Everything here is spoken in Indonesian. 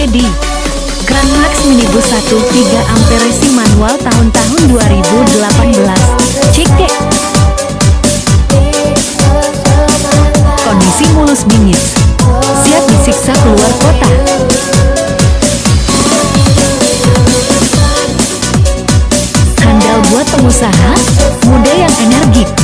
Edi. Grand Max Minibus 1 3 ampere si manual tahun 2018. Cek dek. Kondisi mulus bingit. Siap disiksa keluar kota. Handal buat pengusaha muda yang energik.